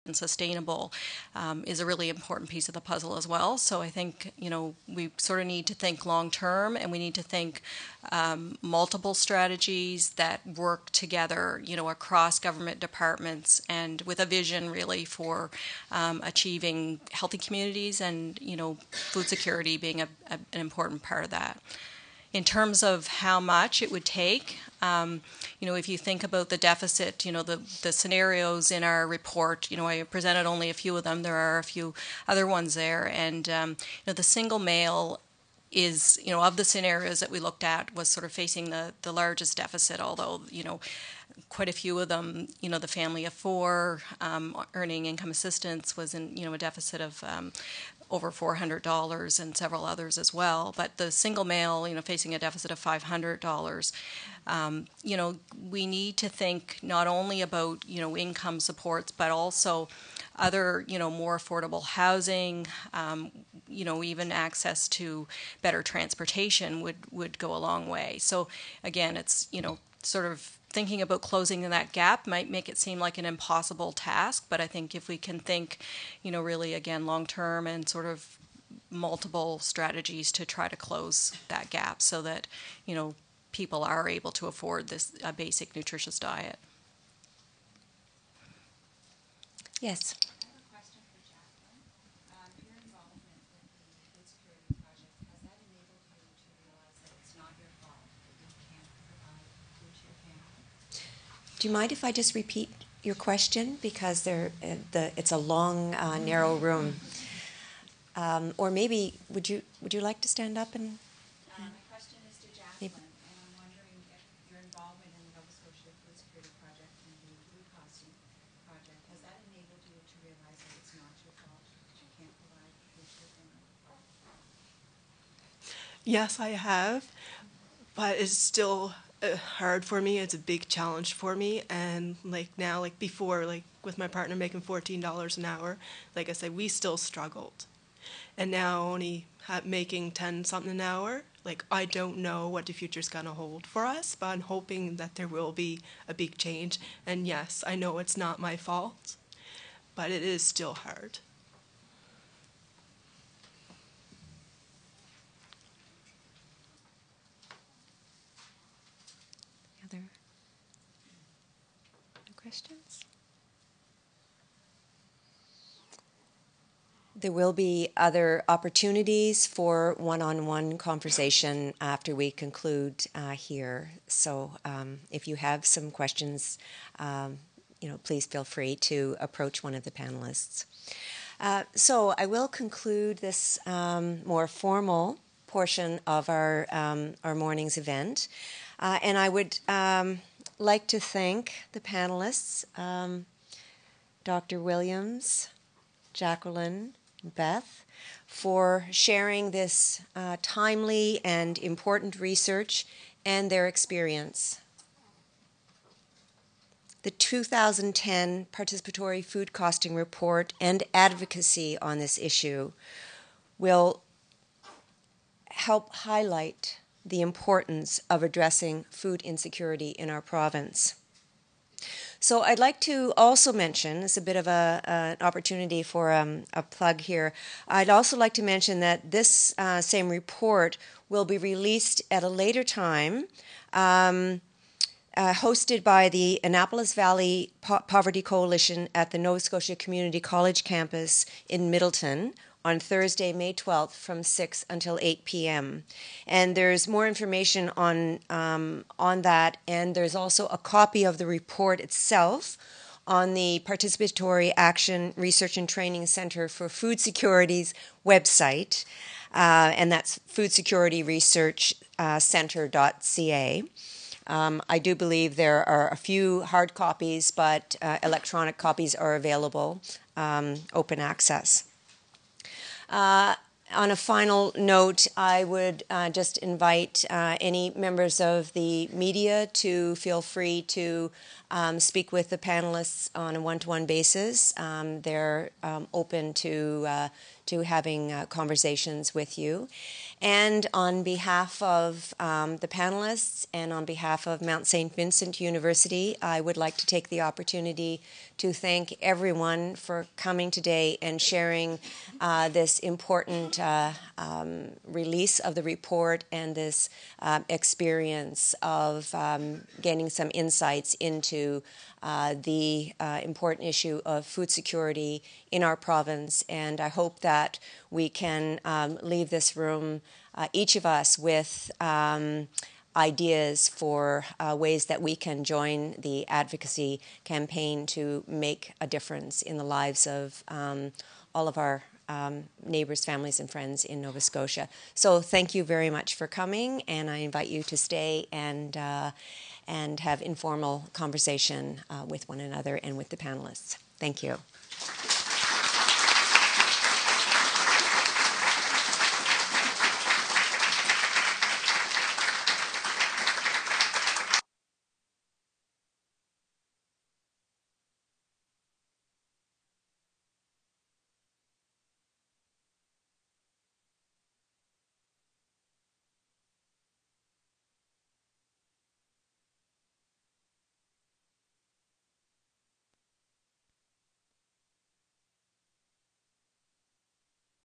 and sustainable is a really important piece of the puzzle as well. So I think, we sort of need to think long term, and we need to think multiple strategies that work together, across government departments, and with a vision really for achieving healthy communities, and, food security being an important part of that. In terms of how much it would take, if you think about the deficit, the scenarios in our report, I presented only a few of them. There are a few other ones there. And, the single male is, of the scenarios that we looked at, was sort of facing the largest deficit, although, quite a few of them, the family of four earning income assistance was in, a deficit of over $400, and several others as well. But the single male, facing a deficit of $500, we need to think not only about, income supports, but also other, more affordable housing, even access to better transportation would go a long way. So again, it's, sort of thinking about closing that gap might make it seem like an impossible task, but I think if we can think, really again long term, and sort of multiple strategies to try to close that gap so that, people are able to afford this basic nutritious diet. Yes. Do you mind if I just repeat your question, because it's a long, narrow room, or maybe would you like to stand up and? My question is to Jacqueline, and I'm wondering if your involvement in the Nova Scotia Food Security Project and the food costing project, has that enabled you to realize that it's not your fault that you can't provide food to your family? Yes, I have, but it's still hard for me. It's a big challenge for me, and like now, like before, like with my partner making $14 an hour, like I said, we still struggled, and now only making 10 something an hour. Like, I don't know what the future's gonna hold for us, but I'm hoping that there will be a big change. And yes, I know it's not my fault, but it is still hard. Other questions? There will be other opportunities for one-on-one conversation after we conclude here. So if you have some questions, please feel free to approach one of the panelists. So I will conclude this more formal portion of our morning's event. And I would like to thank the panelists, Dr. Williams, Jacqueline, Beth, for sharing this timely and important research and their experience. The 2010 Participatory Food Costing Report and advocacy on this issue will help highlight the importance of addressing food insecurity in our province. So I'd like to also mention, it's a bit of an opportunity for a plug here, I'd also like to mention that this same report will be released at a later time, hosted by the Annapolis Valley Poverty Coalition at the Nova Scotia Community College campus in Middleton on Thursday, May 12th from 6 until 8 p.m. And there's more information on that, and there's also a copy of the report itself on the Participatory Action Research and Training Center for Food Security's website, and that's foodsecurityresearchcenter.ca. I do believe there are a few hard copies, but electronic copies are available, open access. On a final note, I would just invite any members of the media to feel free to speak with the panelists on a one-to-one basis. They're open to to having conversations with you. And on behalf of the panelists and on behalf of Mount St. Vincent University, I would like to take the opportunity to thank everyone for coming today and sharing this important release of the report and this experience of gaining some insights into the important issue of food security in our province. And I hope that we can leave this room, each of us, with ideas for ways that we can join the advocacy campaign to make a difference in the lives of all of our neighbors, families, and friends in Nova Scotia. So thank you very much for coming, and I invite you to stay and have informal conversation with one another and with the panelists. Thank you.